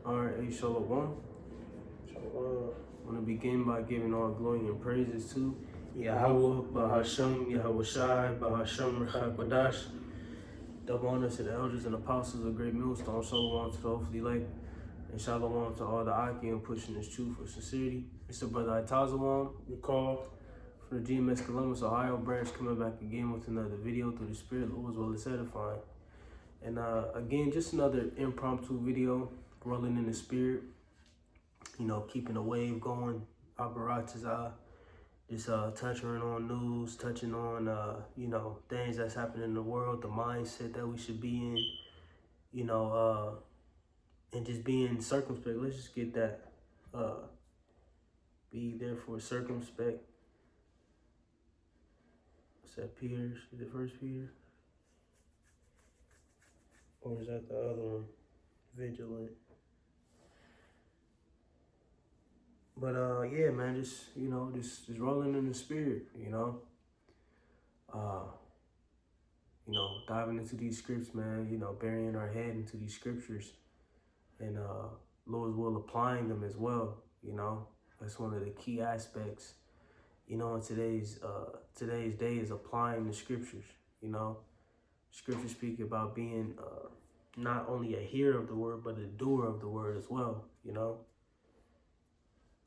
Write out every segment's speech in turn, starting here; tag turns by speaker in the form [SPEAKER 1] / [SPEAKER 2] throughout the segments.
[SPEAKER 1] All right, hey, Shalom. I want to begin by giving all glory and praises to Yahweh, Bahashem, Yahweh Shai, Bahashem, Rechak Badash. Double honors to the elders and apostles of Great Millstone. Shalom to the hopefully elect. And Shalom to all the Akim pushing this truth for sincerity. It's the brother Itazawam,
[SPEAKER 2] Recall.
[SPEAKER 1] from the GMS Columbus, Ohio branch, coming back again with another video through the Spirit, Lord, as well as edifying. And again, just another impromptu video, rolling in the Spirit. You know, keeping the wave going. Abaratazah, just touching on news, touching on, you know, things that's happening in the world, the mindset that we should be in, you know, and just being circumspect. Let's just get that. Be therefore circumspect. What's that, Peter? Is it First Peter? Or is that the other one? Vigilant. But yeah, man, just, you know, just rolling in the Spirit, you know. You know, diving into these scripts, man, you know, burying our head into these scriptures and Lord's will applying them as well, you know. That's one of the key aspects, you know, in today's day is applying the scriptures, you know. Scriptures speak about being not only a hearer of the word, but a doer of the word as well, you know.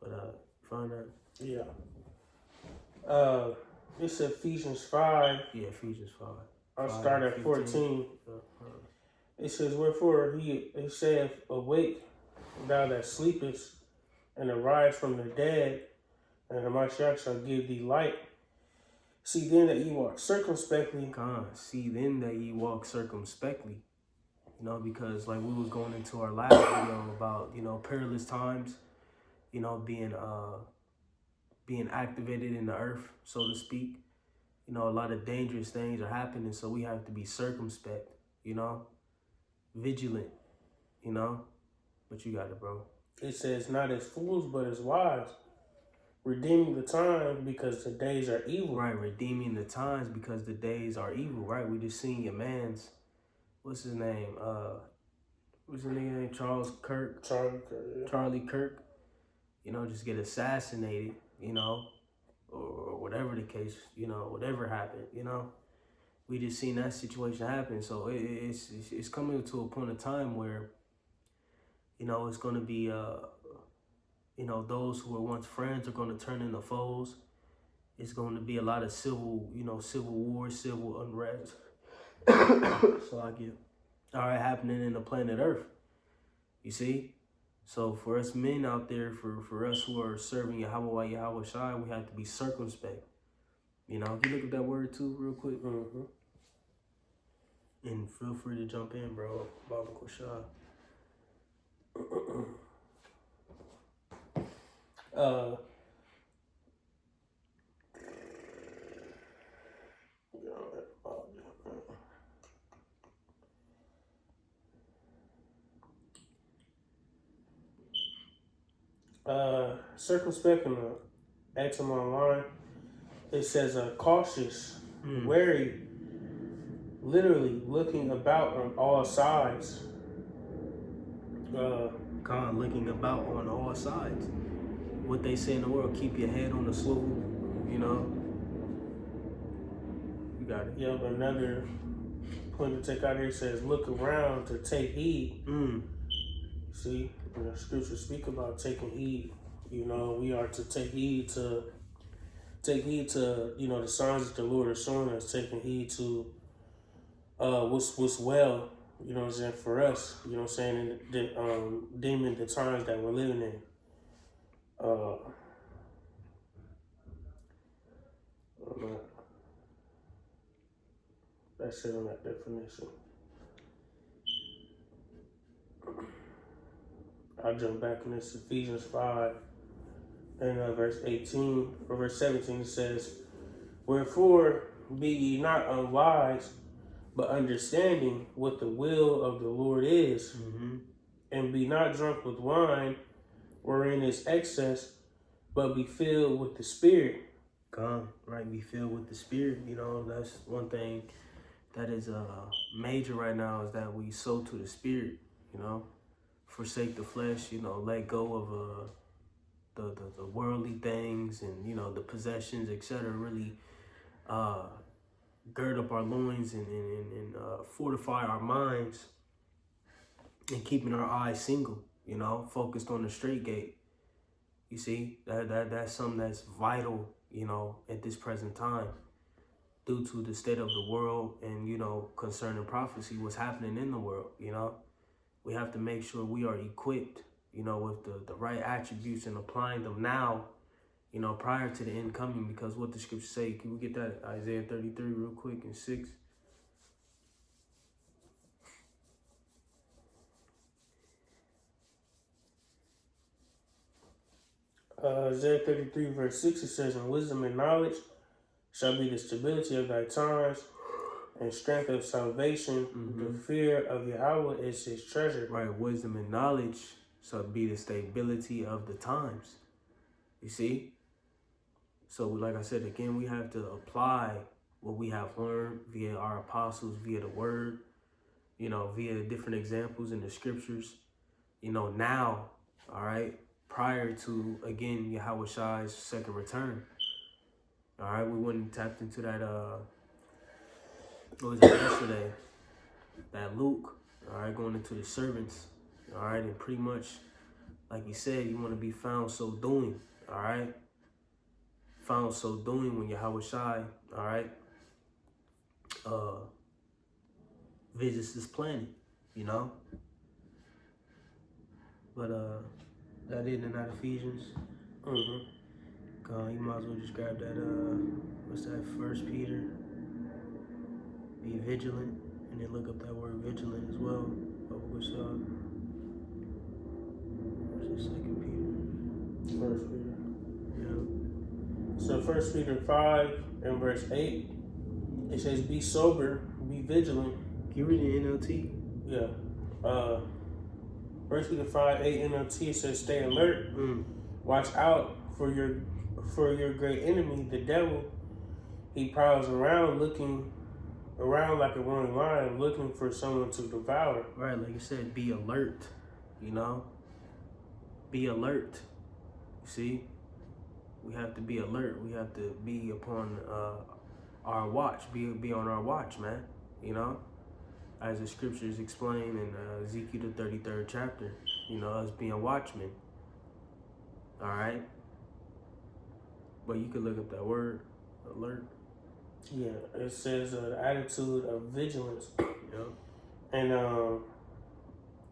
[SPEAKER 1] But find that.
[SPEAKER 2] Yeah. It's Ephesians 5.
[SPEAKER 1] Yeah, Ephesians 5.
[SPEAKER 2] I'll start at 14. It says, wherefore he saith, awake, thou that sleepest, and arise from the dead, and the Mashiach shall give thee light. See then that ye walk circumspectly.
[SPEAKER 1] God, see then that ye walk circumspectly. You know, because like we was going into our last video about, you know, perilous times, you know, being activated in the earth, so to speak. You know, a lot of dangerous things are happening, so we have to be circumspect, you know, vigilant, you know. But you got it, bro.
[SPEAKER 2] It says, not as fools, but as wise, redeeming the time because the days are evil.
[SPEAKER 1] Right, redeeming the times because the days are evil, right? We just seen your man's, what's his name? What's his name? Charlie Kirk, you know, just get assassinated, you know, or whatever the case, you know, whatever happened, you know. We just seen that situation happen. So it's coming to a point of time where, you know, it's going to be, you know, those who were once friends are going to turn into foes. It's going to be a lot of civil war, civil unrest. So I get, all right, happening in the planet Earth. You see? So for us men out there, for us who are serving Yahweh Shai, we have to be circumspect. You know, can you look at that word too real quick?
[SPEAKER 2] Mm-hmm.
[SPEAKER 1] And feel free to jump in, bro. Baba Koshai.
[SPEAKER 2] Circumspect in the Atom Online, it says cautious, wary, literally looking about on all sides.
[SPEAKER 1] Looking about on all sides. What they say in the world, keep your head on the swivel, you know. You got it.
[SPEAKER 2] Yeah, but another point to take out here says, look around to take heed. See, the scriptures speak about taking heed. You know, we are to take heed to, you know, the signs that the Lord is showing us, taking heed to what's well, you know what I'm saying, for us, you know what I'm saying, and deeming the times that we're living in. That's it on that definition. I'll jump back in this Ephesians 5 and verse 18 or verse 17. It says, wherefore be ye not unwise, but understanding what the will of the Lord is, and be not drunk with wine, wherein is excess, but be filled with the Spirit.
[SPEAKER 1] Right, be filled with the Spirit. You know, that's one thing that is major right now, is that we sow to the Spirit, you know. forsake the flesh, let go of the worldly things and the possessions, etc. Really gird up our loins and fortify our minds and keeping our eyes single, focused on the straight gate. You see, that's something that's vital, at this present time, due to the state of the world and, concerning prophecy, what's happening in the world, We have to make sure we are equipped, with the right attributes and applying them now, prior to the end coming, because what the scriptures say, can we get that Isaiah 33 real quick in 6?
[SPEAKER 2] Isaiah 33 verse 6, it says, "And wisdom and knowledge shall be the stability of thy times, and strength of salvation. The fear of Yahweh is his treasure."
[SPEAKER 1] Right, wisdom and knowledge shall be the stability of the times. You see? So like I said, again, we have to apply what we have learned via our apostles, via the word, via different examples in the scriptures, now, all right, prior to, again, Yahweh Shai's second return. All right, we went and tapped into that, what was it yesterday? That Luke, all right, going into the servants, all right, and pretty much, like you said, you want to be found so doing, all right? Found so doing when Yahweh Shai, all right, visits this planet, But that in and that Ephesians. You might as well just grab that, what's that, 1 Peter? Be vigilant, and then look up that word vigilant as well. What's the 2 Peter?
[SPEAKER 2] 1 Peter.
[SPEAKER 1] Yeah.
[SPEAKER 2] So 1 Peter 5 and verse 8, it says, "Be sober, be vigilant."
[SPEAKER 1] Can you read the NLT?
[SPEAKER 2] Yeah. 1 Peter 5:8 NLT, it says, "Stay alert, watch out for your great enemy, the devil. He prowls around looking around like a roaring lion, looking for someone to devour."
[SPEAKER 1] Right, like you said, be alert, Be alert. You see? We have to be alert. We have to be upon our watch. Be on our watch, man. As the scriptures explain in Ezekiel the 33rd chapter, us being watchmen. All right? But you can look up that word, alert.
[SPEAKER 2] Yeah, it says the attitude of vigilance.
[SPEAKER 1] Yep.
[SPEAKER 2] And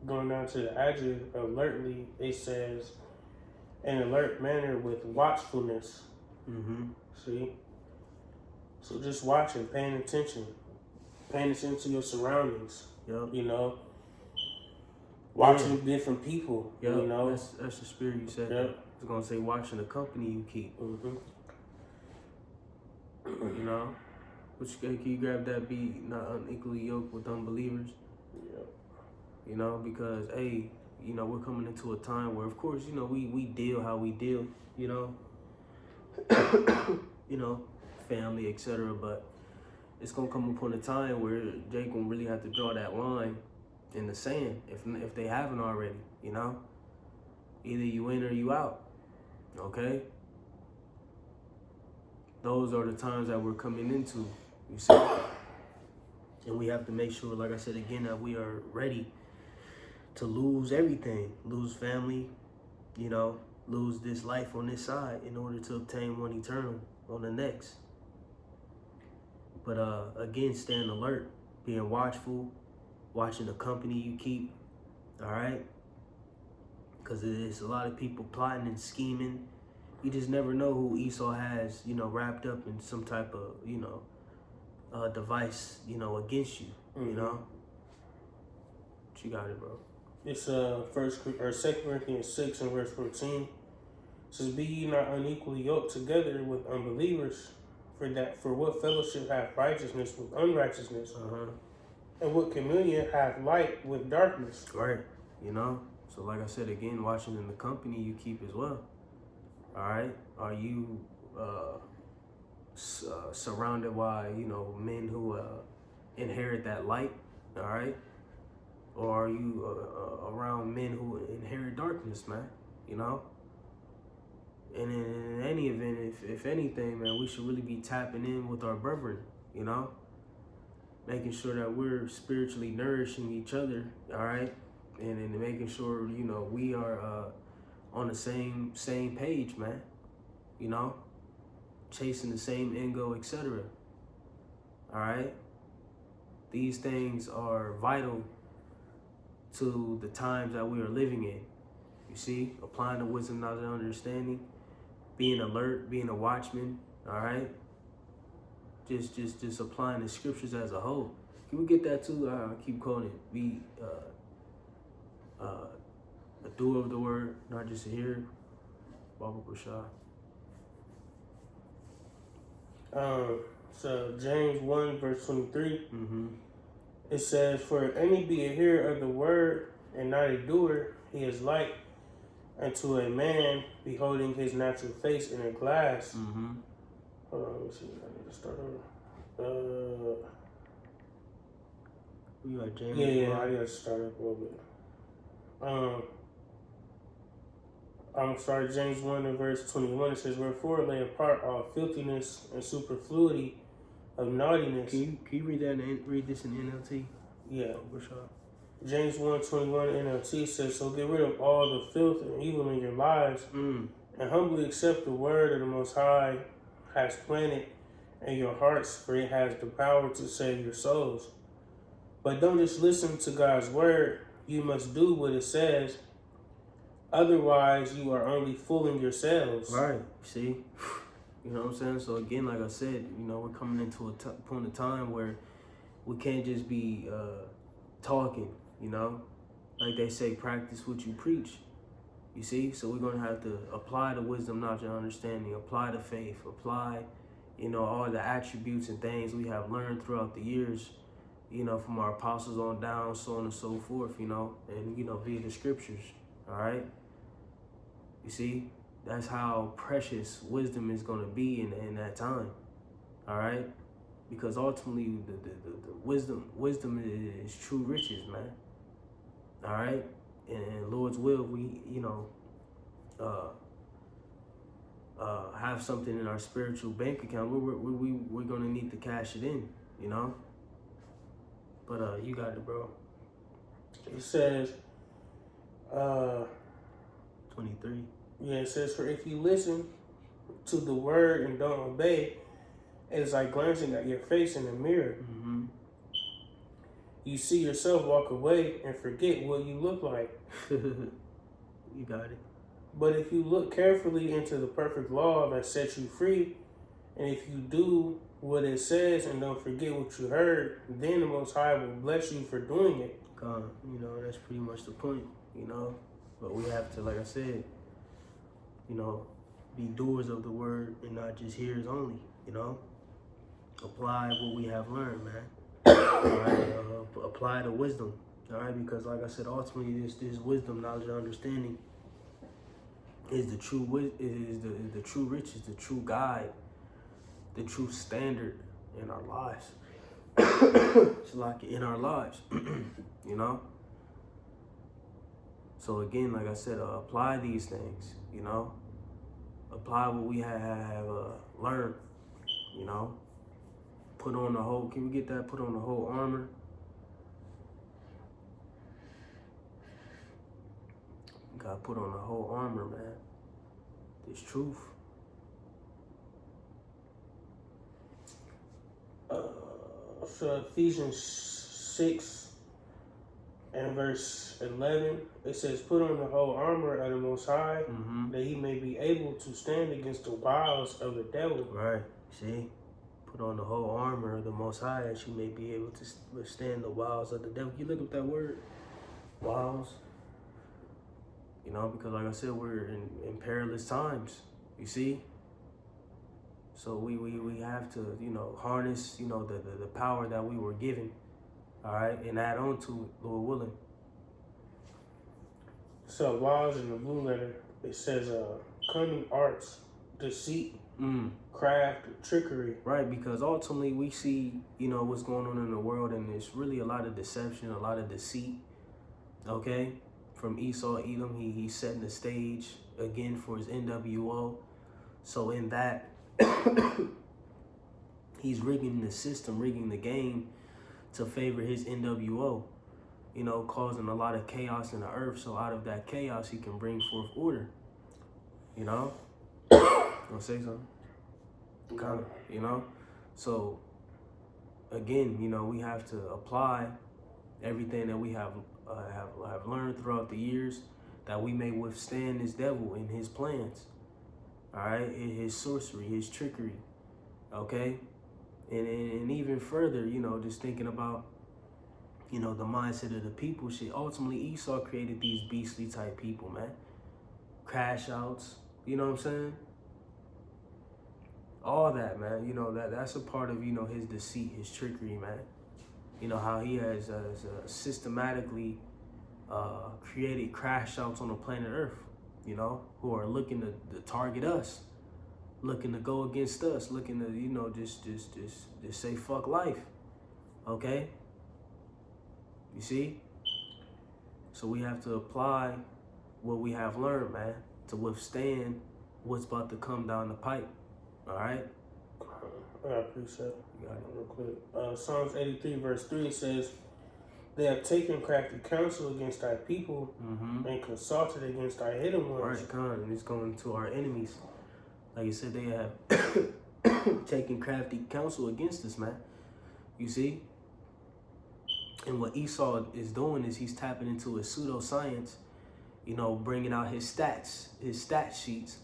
[SPEAKER 2] going down to the adjective alertly, it says an alert manner with watchfulness. See? So just watching, paying attention to your surroundings.
[SPEAKER 1] Yep.
[SPEAKER 2] Watching different people.
[SPEAKER 1] Yep. That's the spirit you said.
[SPEAKER 2] Yep.
[SPEAKER 1] It's gonna say watching the company you keep. Which can you grab that? Be not unequally yoked with unbelievers.
[SPEAKER 2] Yep.
[SPEAKER 1] Because we're coming into a time where, of course, we deal how we deal. Family, etc. But it's gonna come upon a time where Jake gonna really have to draw that line in the sand if they haven't already. Either you in or you out. Okay. Those are the times that we're coming into. You see, and we have to make sure, like I said again, that we are ready to lose everything, lose family, lose this life on this side in order to obtain one eternal on the next. But again, staying alert, being watchful, watching the company you keep, all right? Because there's a lot of people plotting and scheming. You just never know who Esau has, wrapped up in some type of, device, against you, What you got it, bro?
[SPEAKER 2] It's 2 Corinthians 6 and verse 14. It says, "Be ye not unequally yoked together with unbelievers, for what fellowship hath righteousness with unrighteousness? And what communion hath light with darkness?"
[SPEAKER 1] Right, So like I said again, watching in the company you keep as well. All right, are you surrounded by men who inherit that light? All right, or are you around men who inherit darkness, man? You know. And in any event, if anything, man, we should really be tapping in with our brethren, you know, making sure that we're spiritually nourishing each other, all right, and making sure, you know, we are on the same page, man, you know, chasing the same end goal, etc. All right, these things are vital to the times that we are living in. You see, applying the wisdom, knowledge, and understanding. Being alert, being a watchman, all right? Just applying the scriptures as a whole. Can we get that too? I keep quoting it. Be a doer of the word, not just a hearer. Baba Bashar.
[SPEAKER 2] So James 1 verse 23,
[SPEAKER 1] Mm-hmm.
[SPEAKER 2] it says, "For if any be a hearer of the word and not a doer, he is like unto a man beholding his natural face in a glass."
[SPEAKER 1] Mm-hmm.
[SPEAKER 2] Hold on, let me see. I need to start over.
[SPEAKER 1] We got James.
[SPEAKER 2] Yeah, I gotta start up a little bit. I'm sorry, James 1 and verse 21, it says, "Wherefore lay apart all filthiness and superfluity of naughtiness."
[SPEAKER 1] Can you read that and read this in NLT?
[SPEAKER 2] Yeah.
[SPEAKER 1] Bashar.
[SPEAKER 2] James 1:21 NLT says, "So get rid of all the filth and evil in your lives, and humbly accept the word of the Most High has planted in your hearts, for it has the power to save your souls." But don't just listen to God's word, you must do what it says. Otherwise, you are only fooling yourselves.
[SPEAKER 1] Right. See? You know what I'm saying? So again, like I said, you know, we're coming into a point of time where we can't just be talking, you know? Like they say, practice what you preach. You see? So we're going to have to apply the wisdom, knowledge, and understanding, apply the faith, apply, you know, all the attributes and things we have learned throughout the years, you know, from our apostles on down, so on and so forth, you know, and, you know, via the scriptures, all right? You see? That's how precious wisdom is going to be in that time, all right? Because ultimately, the wisdom is true riches, man, all right? And Lord's will, we, you know, have something in our spiritual bank account. We're going to need to cash it in, you know? But you got it, bro.
[SPEAKER 2] It says,
[SPEAKER 1] 23.
[SPEAKER 2] yeah, it says, "For if you listen to the word and don't obey, it is like glancing at your face in a mirror.
[SPEAKER 1] Mm-hmm.
[SPEAKER 2] You see yourself walk away and forget what you look like.
[SPEAKER 1] You got it.
[SPEAKER 2] But if you look carefully into the perfect law that sets you free, and if you do what it says and don't forget what you heard, then the Most High will bless you for doing it."
[SPEAKER 1] You know, that's pretty much the point, you know? But we have to, like I said, you know, be doers of the word and not just hearers only, you know? Apply what we have learned, man. All right? Apply the wisdom, all right? Because, like I said, ultimately, this wisdom, knowledge, and understanding is the true the true riches, the true guide, the true standard in our lives. It's like in our lives, you know? So again, like I said, apply these things, you know? Apply what we have learned, you know? Put on the whole, can we get that? Put on the whole armor. Gotta put on the whole armor, man. This truth.
[SPEAKER 2] So Ephesians 6 and verse 11, it says, "Put on the whole armor of the Most High, that he may be able to stand against the wiles of the devil."
[SPEAKER 1] Right, see? Put on the whole armor of the Most High that you may be able to withstand the wiles of the devil. You look up that word, wiles. You know, because like I said, we're in perilous times, you see? So we have to, you know, harness, you know, the power that we were given, all right, and add on to it, Lord willing.
[SPEAKER 2] So wiles in the blue letter, it says cunning arts, deceit, craft, trickery.
[SPEAKER 1] Right, because ultimately we see, you know, what's going on in the world, and it's really a lot of deception, a lot of deceit, okay? From Esau Edom, he's setting the stage again for his NWO. So in that, he's rigging the system, rigging the game to favor his NWO, you know, causing a lot of chaos in the earth. So out of that chaos, he can bring forth order, you know? Gonna say something? Kind of, you know? So again, you know, we have to apply everything that we have learned throughout the years, that we may withstand this devil and his plans, all right, his sorcery, his trickery, okay? And even further, you know, just thinking about, you know, the mindset of the people, shit. Ultimately, Esau created these beastly type people, man. Crash outs, you know what I'm saying? All that, man. You know, that's a part of, you know, his deceit, his trickery, man. You know, how he has systematically created crash outs on the planet Earth, you know, who are looking to target us, looking to go against us, looking to, you know, just say fuck life, okay? You see? So we have to apply what we have learned, man, to withstand what's about to come down the pipe, all right?
[SPEAKER 2] I appreciate it. Real quick. Psalms 83 verse 3 says, they have taken crafty counsel against thy people and consulted against thy hidden ones.
[SPEAKER 1] Right, Khan, and it's going to our enemies. Like you said, they have taken crafty counsel against us, man. You see? And what Esau is doing is he's tapping into his pseudoscience, you know, bringing out his stats, his stat sheets.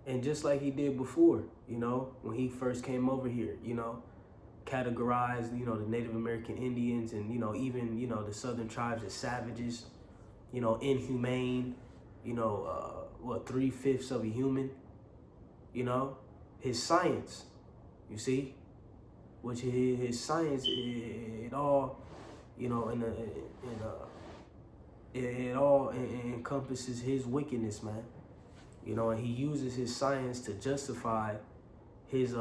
[SPEAKER 1] And just like he did before, you know, when he first came over here, you know, categorized, you know, the Native American Indians and, you know, even, you know, the Southern tribes as savages, you know, inhumane, you know, 3/5 of a human, you know, his science, you see, which his science, it all, you know, it all encompasses his wickedness, man. You know, and he uses his science to justify his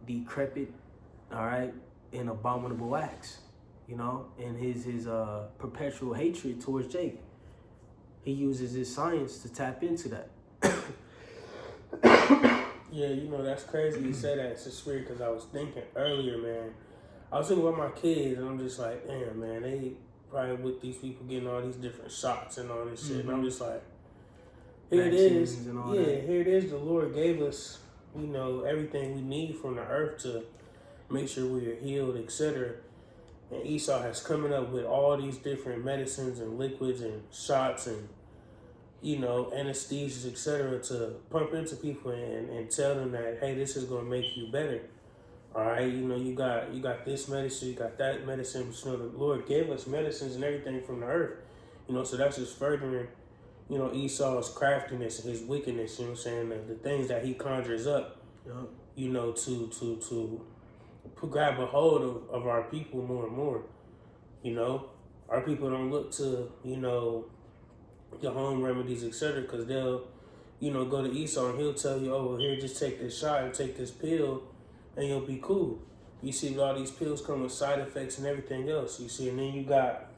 [SPEAKER 1] decrepit, all right, and abominable acts, you know, and his perpetual hatred towards Jake. He uses his science to tap into that.
[SPEAKER 2] Yeah, you know, that's crazy you say that. It's just weird because I was thinking earlier, man. I was thinking about my kids, and I'm just like, damn, man, they probably with these people getting all these different shots and all this shit. And I'm just like, here it is. Yeah, here it is. The Lord gave us, you know, everything we need from the earth to make sure we are healed, etc. And Esau has coming up with all these different medicines and liquids and shots and, you know, anesthesias, etc. to pump into people and tell them that, hey, this is going to make you better. All right, you know, you got this medicine, you got that medicine. You know, the Lord gave us medicines and everything from the earth. You know, so that's just furthering, you know, Esau's craftiness and his wickedness. You know what I'm saying? The things that he conjures up, you know, to grab a hold of our people more and more. You know, our people don't look to, you know, the home remedies, etc., because they'll, you know, go to Esau and he'll tell you, oh, well, here, just take this shot and take this pill and you'll be cool. You see, with all these pills come with side effects and everything else, you see, and then you got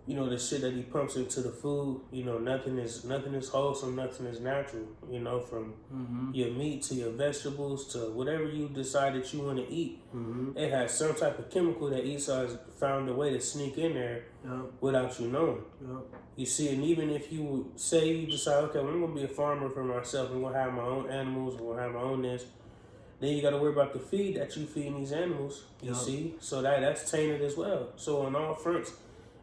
[SPEAKER 2] you know, the shit that he pumps into the food, you know, nothing is wholesome, nothing is natural, you know, from your meat to your vegetables to whatever you decide that you want to eat. It has some type of chemical that Esau has found a way to sneak in there without you knowing. You see, and even if you say you decide, okay, well, I'm going to be a farmer for myself, I'm going to have my own animals, I'm going to have my own this, then you got to worry about the feed that you feed these animals, you see? So that's tainted as well. So on all fronts,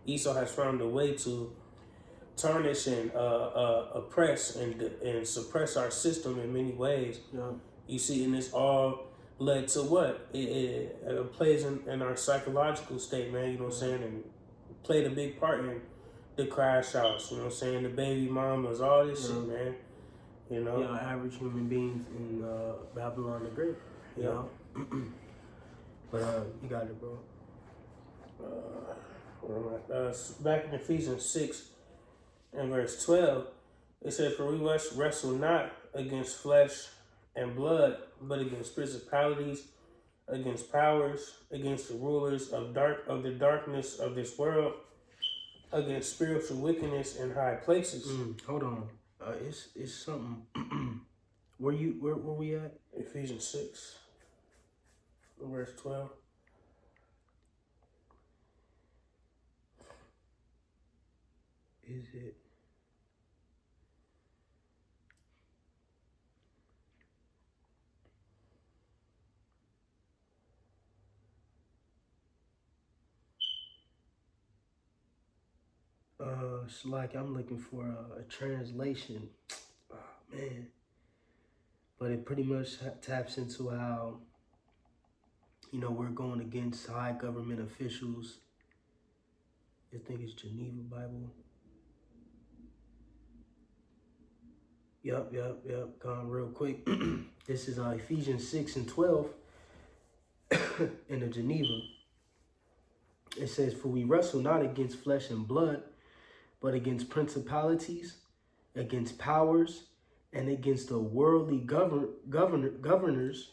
[SPEAKER 2] Esau has found a way to tarnish and oppress and suppress our system in many ways. You see, and it's all led to what? It plays in our psychological state, man, you know what I'm saying? And played a big part in the crash outs, you know what I'm saying? The baby mamas, all this shit, man. You know?
[SPEAKER 1] Average human beings in Babylon the Great, you know? But you got it, bro.
[SPEAKER 2] Back in Ephesians 6 and verse 12, it says, for we wrestle not against flesh and blood, but against principalities, against powers, against the rulers of the darkness of this world, against spiritual wickedness in high places.
[SPEAKER 1] Hold on. It's something. Where we at?
[SPEAKER 2] Ephesians 6, verse 12.
[SPEAKER 1] Is it? It's like I'm looking for a translation. Oh, man. But it pretty much taps into how, we're going against high government officials. I think it's Geneva Bible. Yep. Gone real quick. This is Ephesians 6 and 12 in the Geneva. It says, "For we wrestle not against flesh and blood, but against principalities, against powers, and against the worldly governors,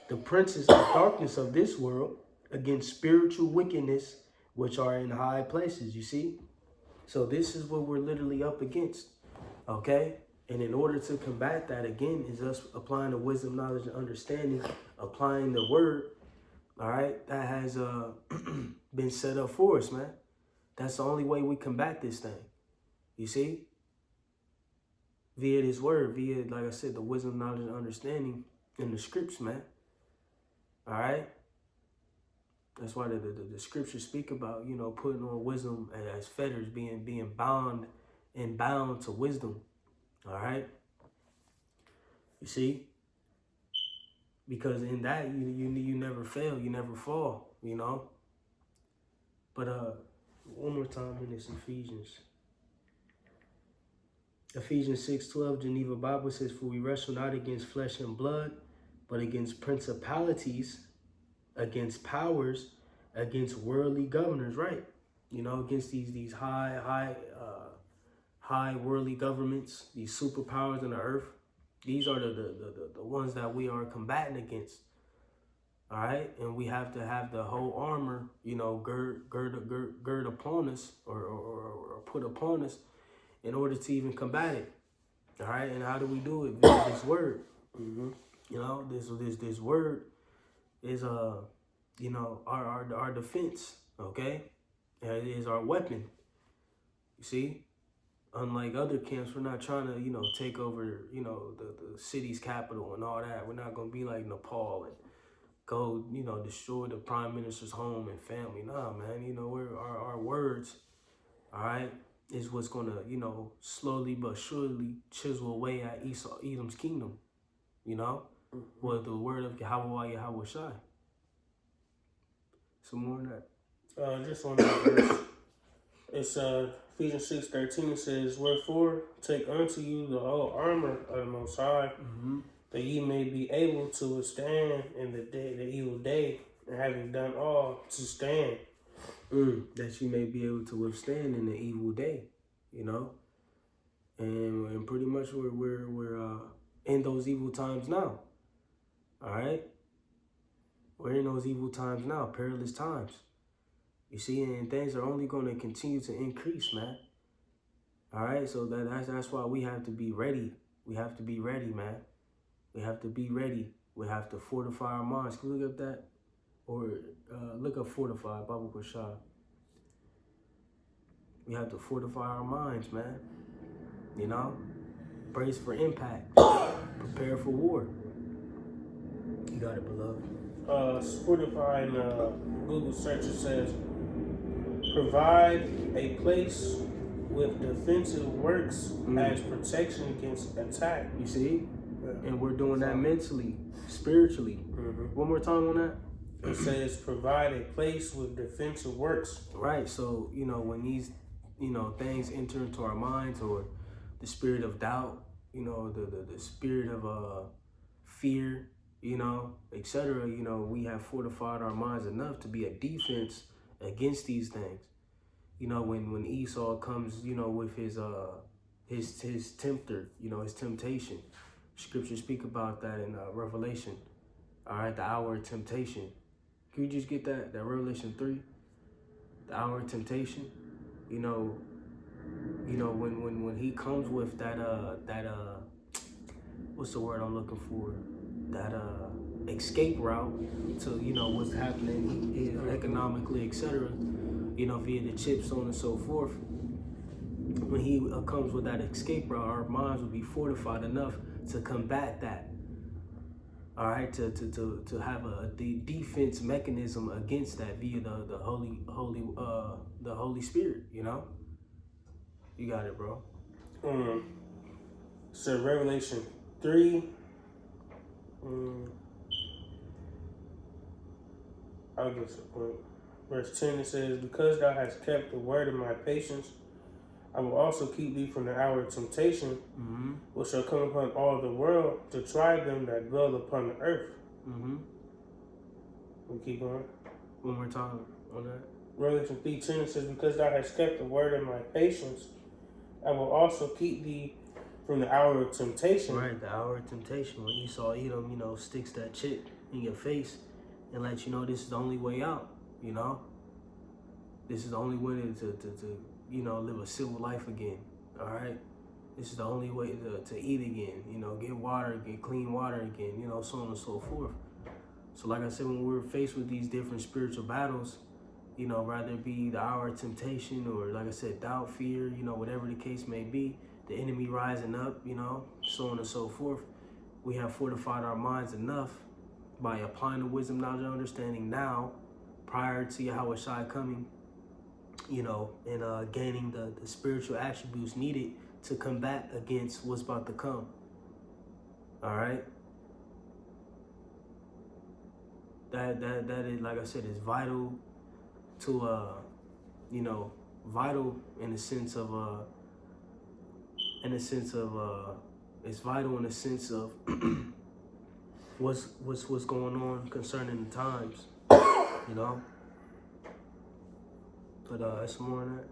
[SPEAKER 1] the princes of darkness of this world, against spiritual wickedness which are in high places." You see? So this is what we're literally up against. Okay? And in order to combat that, again, is us applying the wisdom, knowledge, and understanding, applying the word, all right, that has been set up for us, man. That's the only way we combat this thing. You see? Via this word, via, like I said, the wisdom, knowledge, and understanding in the scripts, man. All right? That's why the scriptures speak about, putting on wisdom as fetters, being bound to wisdom. All right? You see? Because in that, you never fail, you never fall, But one more time in this Ephesians. Ephesians 6:12, Geneva Bible says, "For we wrestle not against flesh and blood, but against principalities, against powers, against worldly governors," right? Against these high worldly governments, these superpowers in the earth. These are the ones that we are combating against. All right, and we have to have the whole armor, gird upon us or put upon us in order to even combat it. All right, and how do we do it? Via this word. This word is our defense. Okay, it is our weapon. You see, unlike other camps, we're not trying to take over the city's capital and all that. We're not gonna be like Nepal and go destroy the prime minister's home and family. Nah, man. We're our words. All right. Is what's going to, slowly but surely chisel away at Edom's kingdom, with the word of Yahweh Shai. Some more on that.
[SPEAKER 2] Just one more verse. It's Ephesians 6:13 says, "Wherefore take unto you the whole armor of the Most High, that ye may be able to withstand in the evil day, and having done all to stand."
[SPEAKER 1] That you may be able to withstand in the evil day, and pretty much we're in those evil times now. All right, we're in those evil times now, perilous times. You see, and things are only going to continue to increase, man. All right, so that's why we have to be ready. We have to be ready, man. We have to be ready. We have to fortify our minds. Can we look up that? Or look up fortify, Bible Kushah. We have to fortify our minds, man. Brace for impact. Prepare for war. You got it, beloved.
[SPEAKER 2] Fortify in Google search, it says, "Provide a place with defensive works as protection against attack."
[SPEAKER 1] You see? And we're doing that mentally, spiritually. One more time on that.
[SPEAKER 2] It says, "Provide a place with defensive works."
[SPEAKER 1] Right. So, when these, things enter into our minds, or the spirit of doubt, the spirit of fear, etc., we have fortified our minds enough to be a defense against these things. When Esau comes, with his tempter, his temptation. Scriptures speak about that in Revelation. All right, the hour of temptation. Can you just get that Revelation 3? The hour of temptation. you know, when he comes with that what's the word I'm looking for? That escape route to, what's happening economically, etc. Via the chips, so on and so forth. When he comes with that escape route, our minds will be fortified enough to combat that. All right, to have a defense mechanism against that via the Holy Spirit. You got it, bro.
[SPEAKER 2] So Revelation 3. I'll get to the point. Verse 10, it says, because thou hast kept the word of my patience, I will also keep thee from the hour of temptation, which shall come upon all the world to try them that dwell upon the earth. We keep going.
[SPEAKER 1] One more time on that.
[SPEAKER 2] Revelation 3:10 says, because thou hast kept the word of my patience, I will also keep thee from the hour of temptation.
[SPEAKER 1] Right, the hour of temptation. When Esau Edom, sticks that chip in your face and lets you know this is the only way out. This is the only way to live a civil life again. All right, this is the only way to eat again. Get water, get clean water again. So on and so forth. So like I said, when we're faced with these different spiritual battles, rather it be the hour of temptation or, like I said, doubt, fear, whatever the case may be, the enemy rising up, so on and so forth. We have fortified our minds enough by applying the wisdom, knowledge, and understanding now, prior to Yahweh Shai coming, and gaining the spiritual attributes needed to combat against what's about to come. All right. That is, like I said, is vital to vital in the sense of it's vital in the sense of what's going on concerning the times, But that's more on that. I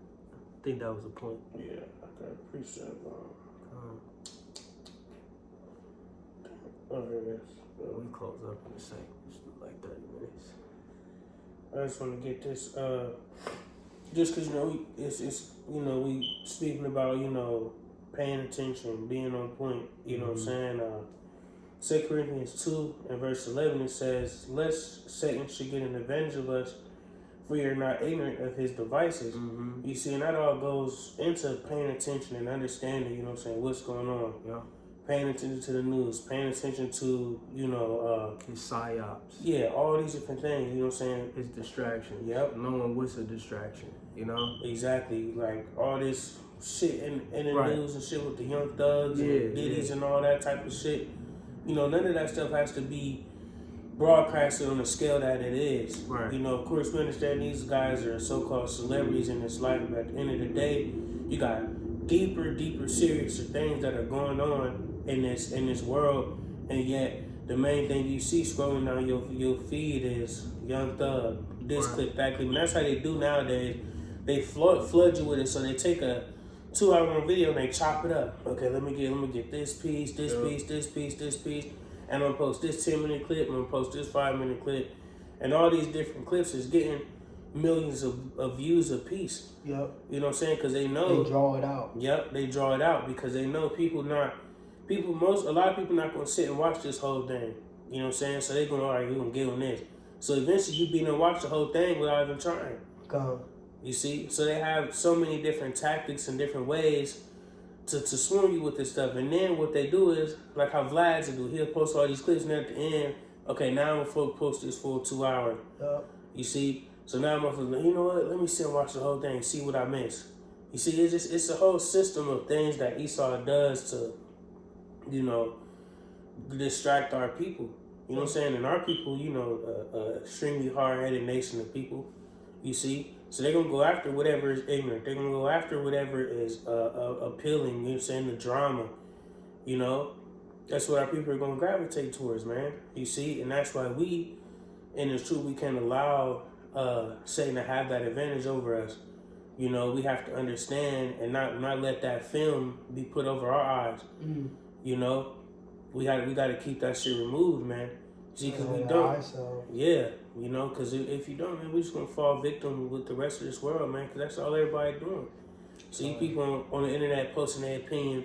[SPEAKER 1] think that was the point.
[SPEAKER 2] Yeah, I got a precept. Oh, here it is.
[SPEAKER 1] We close up in a second. It's like 30 minutes.
[SPEAKER 2] I just want to get this, just because, it's we speaking about, paying attention, being on point, what I'm saying? 2 Corinthians 2 and verse 11, it says, lest Satan should get an advantage of us, for you're not ignorant of his devices. You see, and that all goes into paying attention and understanding, what's going on.
[SPEAKER 1] Yeah.
[SPEAKER 2] Paying attention to the news, paying attention to,
[SPEAKER 1] his psyops.
[SPEAKER 2] Yeah, all these different things,
[SPEAKER 1] His distraction.
[SPEAKER 2] Yep.
[SPEAKER 1] Knowing what's a distraction,
[SPEAKER 2] Exactly. Like all this shit in the
[SPEAKER 1] right.
[SPEAKER 2] news and shit with the Young Thugs and Diddy's and all that type of shit. None of that stuff has to be broadcasted on the scale that it is.
[SPEAKER 1] Right.
[SPEAKER 2] Of course, we understand these guys are so-called celebrities in this life, but at the end of the day, you got deeper, serious things that are going on in this world, and yet the main thing you see scrolling down your feed is Young Thug, this clip, that clip, and that's how they do nowadays. They flood you with it, so they take a 2-hour video and they chop it up. Okay, let me get this piece, this piece. And I'm gonna post this 10-minute clip, I'm gonna post this 5-minute clip. And all these different clips is getting millions of views a piece.
[SPEAKER 1] Yep.
[SPEAKER 2] You know what I'm saying? Because they know.
[SPEAKER 1] They draw it out.
[SPEAKER 2] Yep, they draw it out because they know a lot of people not gonna sit and watch this whole thing. You know what I'm saying? So they're gonna, all right, we're gonna get on this. So eventually you be to watch the whole thing without even trying.
[SPEAKER 1] Go.
[SPEAKER 2] You see? So they have so many different tactics and different ways to swarm you with this stuff. And then what they do is, like how Vlad's do, he'll post all these clips and at the end, okay, now I'm gonna post this for 2 hours.
[SPEAKER 1] Yep.
[SPEAKER 2] You see? So now I'm gonna, you know what, let me sit and watch the whole thing, see what I miss. You see, it's a whole system of things that Esau does to, distract our people. You know what I'm saying? And our people, extremely hard-headed nation of people, you see? So they're going to go after whatever is ignorant. They're going to go after whatever is appealing, you know what I'm saying, the drama, That's what our people are going to gravitate towards, man. You see? And that's why we, and it's true, we can't allow Satan to have that advantage over us. We have to understand and not let that film be put over our eyes. We got to keep that shit removed, man. See, because we
[SPEAKER 3] Yeah,
[SPEAKER 2] don't.
[SPEAKER 3] so
[SPEAKER 2] Yeah, you know, because if you don't, man, we just gonna fall victim with the rest of this world, man. Because that's all everybody doing. See people on the internet posting their opinion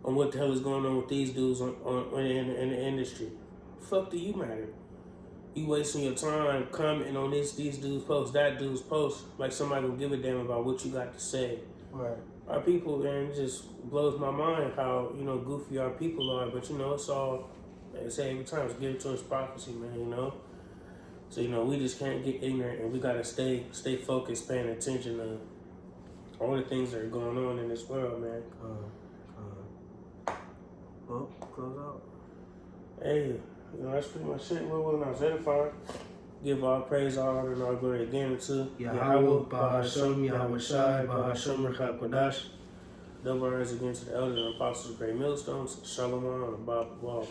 [SPEAKER 2] on what the hell is going on with these dudes in the industry. Fuck do you matter? You wasting your time commenting on these dudes post, that dude's post, like somebody will give a damn about what you got to say.
[SPEAKER 3] right.
[SPEAKER 2] Our people, man, it just blows my mind how, you know, goofy our people are. But, you know, it's all, like I say every time, it's given to us prophecy, man, you know? So, you know, we just can't get ignorant, and we got to stay focused, paying attention to all the things that are going on in this world, man.
[SPEAKER 1] Well, close out.
[SPEAKER 2] Hey, you know, that's pretty much it. We're willing to identify. Give all praise, all honor, and all glory again to
[SPEAKER 1] Yahweh, Bahashem, Yahweh Shai, Bahashem, Rechak Kodash.
[SPEAKER 2] Double honors again to the elders and apostles of Great Millstones. Shalom, and Bob Wall.